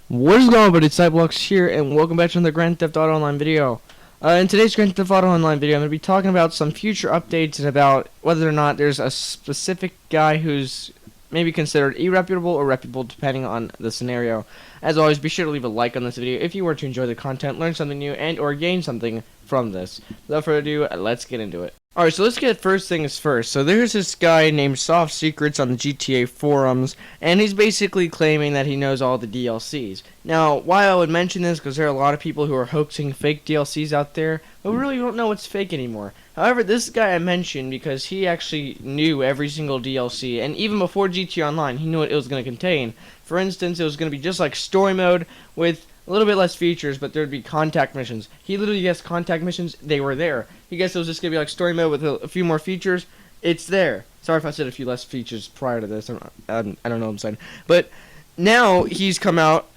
What is going on, buddy? It's Cyblocks here, and welcome back to another Grand Theft Auto Online video. In today's Grand Theft Auto Online video, I'm going to be talking about some future updates and about whether or not there's a specific guy who's maybe considered irreputable or reputable depending on the scenario. As always, be sure to leave a like on this video if you were to enjoy the content, learn something new, and or gain something from this. Without further ado, let's get into it. Alright, so let's get first things first. So there's this guy named Soft Secrets on the GTA forums, and he's basically claiming that he knows all the DLCs. Now, why I would mention this, because there are a lot of people who are hoaxing fake DLCs out there, but we really don't know what's fake anymore. However, this guy I mentioned because he actually knew every single DLC, and even before GTA Online, he knew what it was going to contain. For instance, it was going to be just like story mode with a little bit less features, but there would be contact missions. He literally guessed contact missions, they were there. He guessed it was just going to be like story mode with a few more features, it's there. Sorry if I said a few less features prior to this, I don't know what I'm saying. But now he's come out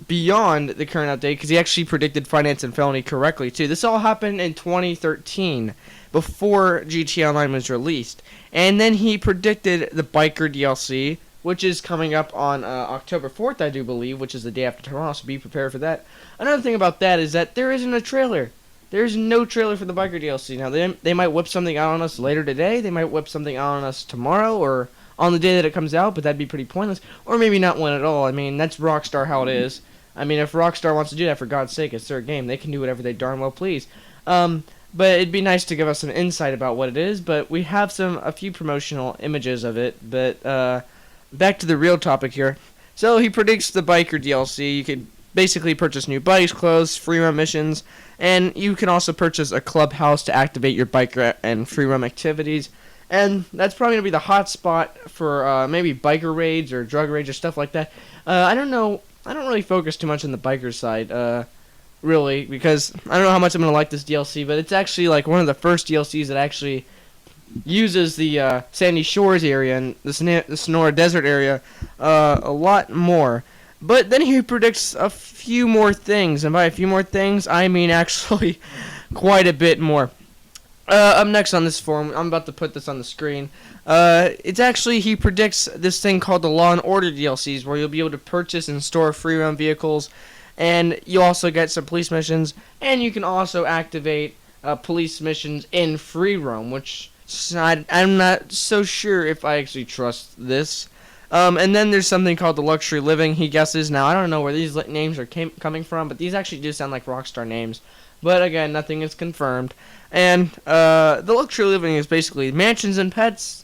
beyond the current update, because he actually predicted finance and felony correctly too. This all happened in 2013, before GTA Online was released. And then he predicted the BIKER DLC, which is coming up on October 4th, I do believe, which is the day after tomorrow, so be prepared for that. Another thing about that is that there isn't a trailer. There's no trailer for the BIKER DLC. Now, they might whip something out on us later today, they might whip something out on us tomorrow, or on the day that it comes out, but that'd be pretty pointless. Or maybe not one at all. I mean, that's Rockstar how it is. I mean, if Rockstar wants to do that, for God's sake, it's their game. They can do whatever they darn well please. But it'd be nice to give us some insight about what it is, but we have a few promotional images of it, but, back to the real topic here. So he predicts the BIKER DLC. You could basically purchase new bikes, clothes, free roam missions, and you can also purchase a clubhouse to activate your biker and free roam activities. And that's probably going to be the hot spot for maybe biker raids or drug raids or stuff like that. I don't know. I don't really focus too much on the biker side, really, because I don't know how much I'm going to like this DLC, but it's actually like one of the first DLCs that actually uses the Sandy Shores area and the Sonora Desert area a lot more. But then he predicts a few more things, and by a few more things, I mean actually quite a bit more. Up next on this forum, I'm about to put this on the screen. It's actually, he predicts this thing called the Law and Order DLCs, where you'll be able to purchase and store free roam vehicles, and you also get some police missions, and you can also activate police missions in free roam, which I'm not so sure if I actually trust this. And then there's something called the Luxury Living, he guesses. Now, I don't know where these names are coming from, but these actually do sound like Rockstar names. But again, nothing is confirmed. And the Luxury Living is basically mansions and pets.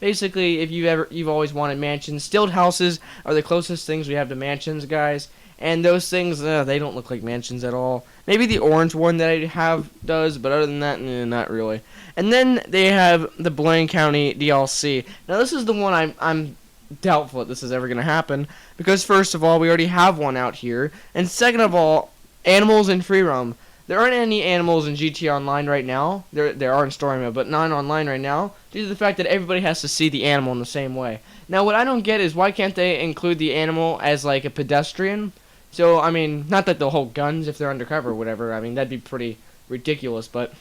Basically, if you've always wanted mansions, stilt houses are the closest things we have to mansions, guys. And those things, they don't look like mansions at all. Maybe the orange one that I have does, but other than that, not really. And then they have the Blaine County DLC. Now, this is the one I'm doubtful that this is ever going to happen, because first of all, we already have one out here, and second of all, animals in free roam. There aren't any animals in GTA Online right now. There are in story mode, but not online right now, due to the fact that everybody has to see the animal in the same way. Now, what I don't get is why can't they include the animal as like a pedestrian? So, I mean, not that they'll hold guns if they're undercover or whatever. I mean, that'd be pretty ridiculous, but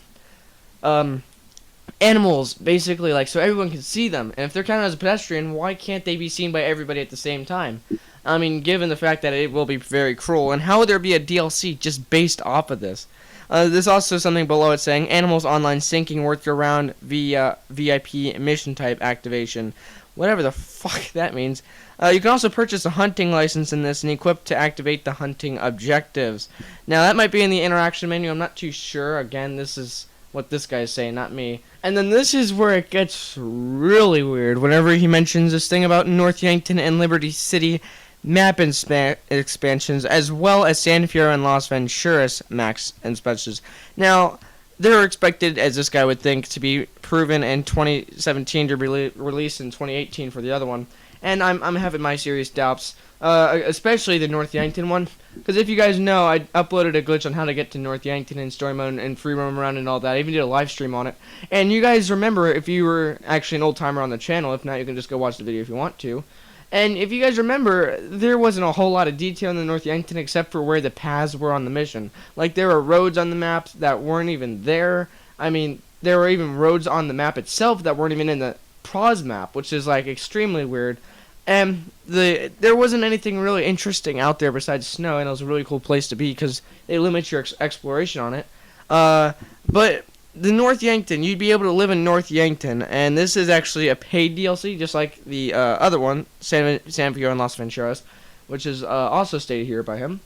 animals, basically, like, so everyone can see them. And if they're counted as a pedestrian, why can't they be seen by everybody at the same time? I mean, given the fact that it will be very cruel. And how would there be a DLC just based off of this? There's also something below it saying, animals online syncing worth your round via VIP mission type activation. Whatever the fuck that means. You can also purchase a hunting license in this and equip to activate the hunting objectives. Now, that might be in the interaction menu. I'm not too sure. Again, this is what this guy's saying, not me. And then this is where it gets really weird. Whenever he mentions this thing about North Yankton and Liberty City map expansions, as well as San Fierro and Las Venturas max expansions. Now, they're expected, as this guy would think, to be proven in 2017 to be released in 2018 for the other one. And I'm having my serious doubts, especially the North Yankton one. Because if you guys know, I uploaded a glitch on how to get to North Yankton in story mode and free roam around and all that. I even did a live stream on it. And you guys remember, if you were actually an old timer on the channel, if not, you can just go watch the video if you want to. And if you guys remember, there wasn't a whole lot of detail in the North Yankton except for where the paths were on the mission. Like, there were roads on the map that weren't even there. I mean, there were even roads on the map itself that weren't even in the pros map, which is, like, extremely weird. And there wasn't anything really interesting out there besides snow, and it was a really cool place to be because they limit your exploration on it. But the North Yankton, you'd be able to live in North Yankton, and this is actually a paid DLC, just like the other one, San Fierro and Las Venturas, which is also stated here by him.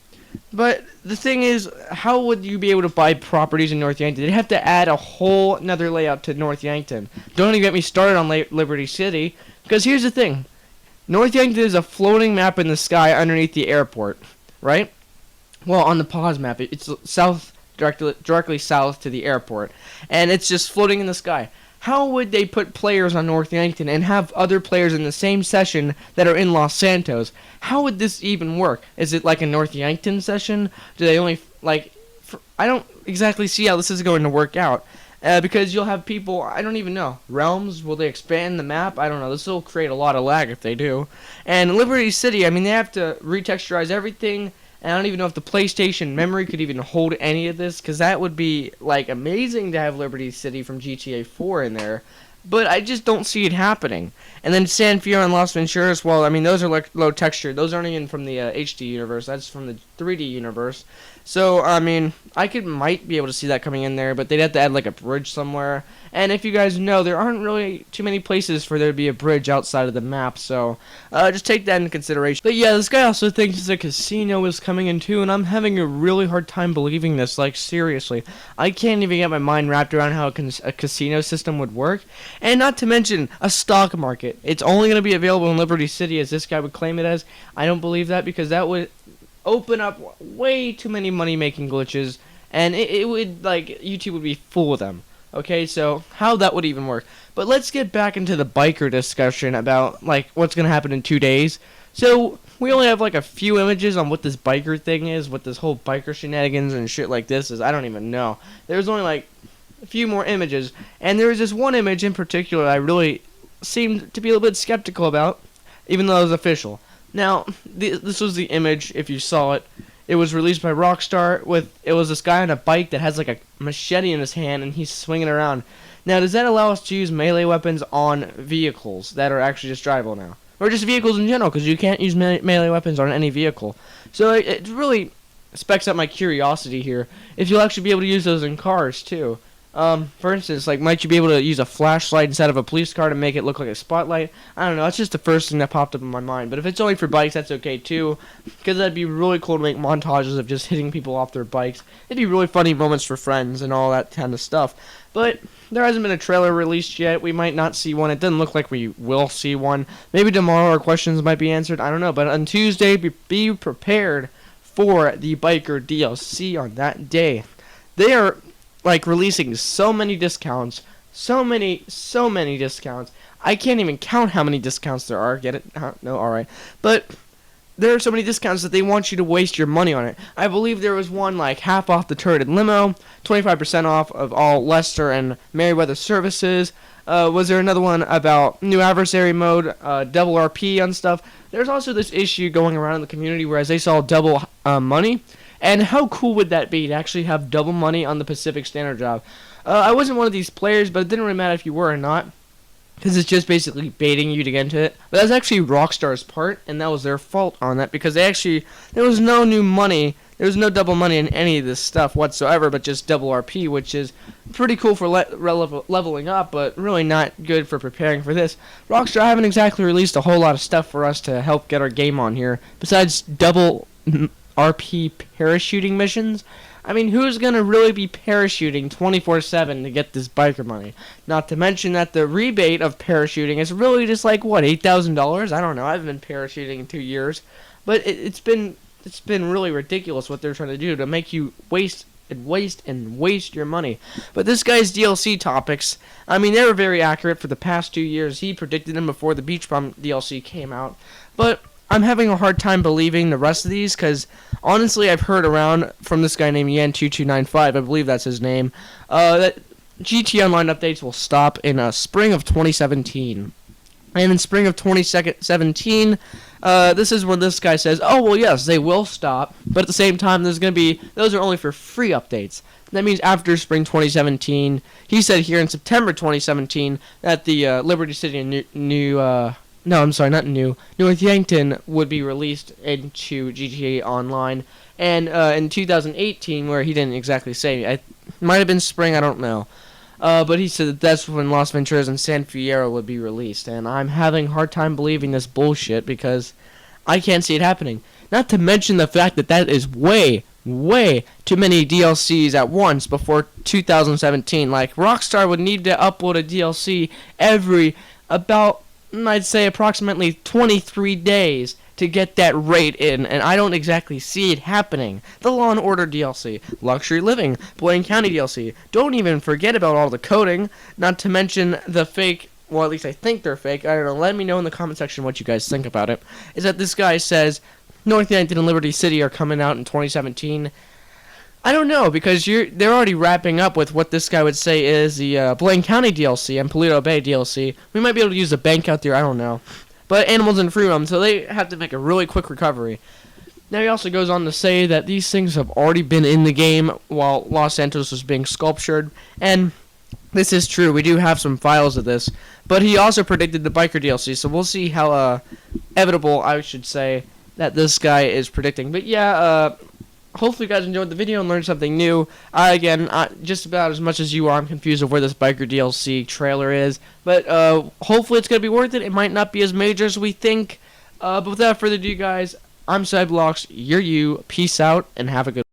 But the thing is, how would you be able to buy properties in North Yankton? They'd have to add a whole another layout to North Yankton. Don't even get me started on Liberty City, because here's the thing. North Yankton is a floating map in the sky underneath the airport, right? Well, on the pause map, it's south, directly south to the airport, and it's just floating in the sky. How would they put players on North Yankton and have other players in the same session that are in Los Santos? How would this even work? Is it like a North Yankton session? Do they only, I don't exactly see how this is going to work out. Because you'll have people, I don't even know. Realms, will they expand the map? I don't know. This will create a lot of lag if they do. And Liberty City, I mean, they have to retexturize everything. And I don't even know if the PlayStation memory could even hold any of this, because that would be, amazing to have Liberty City from GTA 4 in there. But I just don't see it happening. And then San Fierro and Las Venturas, well, I mean, those are low texture. Those aren't even from the HD universe. That's from the 3D universe. So, I mean, might be able to see that coming in there, but they'd have to add, a bridge somewhere. And if you guys know, there aren't really too many places for there to be a bridge outside of the map, so just take that into consideration. But yeah, this guy also thinks a casino is coming in too, and I'm having a really hard time believing this, seriously. I can't even get my mind wrapped around how a casino system would work. And not to mention, a stock market. It's only going to be available in Liberty City, as this guy would claim it as. I don't believe that, because that would open up way too many money-making glitches, and it would, YouTube would be full of them. Okay, so how that would even work. But let's get back into the biker discussion about, what's going to happen in 2 days. So, we only have, a few images on what this biker thing is, what this whole biker shenanigans and shit like this is. I don't even know. There's only, a few more images, and there was this one image in particular I really seemed to be a little bit skeptical about, even though it was official. Now, this was the image, if you saw it. It was released by Rockstar. It was this guy on a bike that has a machete in his hand, and he's swinging around. Now, does that allow us to use melee weapons on vehicles that are actually just drivable now? Or just vehicles in general, because you can't use melee weapons on any vehicle. So it really specs up my curiosity here. If you'll actually be able to use those in cars, too. For instance, might you be able to use a flashlight instead of a police car to make it look like a spotlight? I don't know, that's just the first thing that popped up in my mind. But if it's only for bikes, that's okay too, because that'd be really cool to make montages of just hitting people off their bikes. It'd be really funny moments for friends and all that kind of stuff. But there hasn't been a trailer released yet. We might not see one. It doesn't look like we will see one. Maybe tomorrow our questions might be answered. I don't know. But on Tuesday, be prepared for the Biker DLC on that day. They are releasing so many discounts, so many discounts. I can't even count how many discounts there are. Get it? No, alright. But there are so many discounts that they want you to waste your money on it. I believe there was one half off the turreted limo, 25% off of all Leicester and Merryweather services. Was there another one about new adversary mode, double RP on stuff? There's also this issue going around in the community where as they saw double money. And how cool would that be to actually have double money on the Pacific Standard job? I wasn't one of these players, but it didn't really matter if you were or not, because it's just basically baiting you to get into it. But that's actually Rockstar's part, and that was their fault on that, because there was no new money, there was no double money in any of this stuff whatsoever, but just double RP, which is pretty cool for leveling up, but really not good for preparing for this. Rockstar haven't exactly released a whole lot of stuff for us to help get our game on here, besides double RP parachuting missions. I mean, who's gonna really be parachuting 24/7 to get this biker money? Not to mention that the rebate of parachuting is really just $8,000? I don't know. I haven't been parachuting in 2 years, but it's been really ridiculous what they're trying to do to make you waste your money. But this guy's DLC topics, I mean, they were very accurate for the past 2 years. He predicted them before the Beach Bum DLC came out, but I'm having a hard time believing the rest of these, because honestly I've heard around from this guy named Yan2295, I believe that's his name, that GT Online updates will stop in spring of 2017. And in spring of 2017, this is where this guy says, oh, well, yes, they will stop, but at the same time, those are only for free updates. That means after spring 2017, he said here in September 2017 that the Liberty City and New No, I'm sorry, not new. North Yankton would be released into GTA Online, and in 2018, where he didn't exactly say, it might have been spring, I don't know. But he said that that's when Las Venturas and San Fierro would be released, and I'm having a hard time believing this bullshit because I can't see it happening. Not to mention the fact that that is way too many DLCs at once before 2017. Like, Rockstar would need to upload a DLC every about, I'd say, approximately 23 days to get that rate in, and I don't exactly see it happening. The Law and Order DLC, Luxury Living, Blaine County DLC. Don't even forget about all the coding, not to mention the fake, well, at least I think they're fake, I don't know, let me know in the comment section what you guys think about it, is that this guy says North Yankton and Liberty City are coming out in 2017. I don't know, because they're already wrapping up with what this guy would say is the Blaine County DLC and Paleto Bay DLC. We might be able to use a bank out there, I don't know. But Animals in Freedom, so they have to make a really quick recovery. Now he also goes on to say that these things have already been in the game while Los Santos was being sculptured, and this is true, we do have some files of this. But he also predicted the Biker DLC, so we'll see how inevitable, I should say, that this guy is predicting. But yeah, hopefully you guys enjoyed the video and learned something new. Again, just about as much as you are, I'm confused of where this Biker DLC trailer is. But hopefully it's going to be worth it. It might not be as major as we think. But without further ado, guys, I'm Cyblocks, you're you. Peace out, and have a good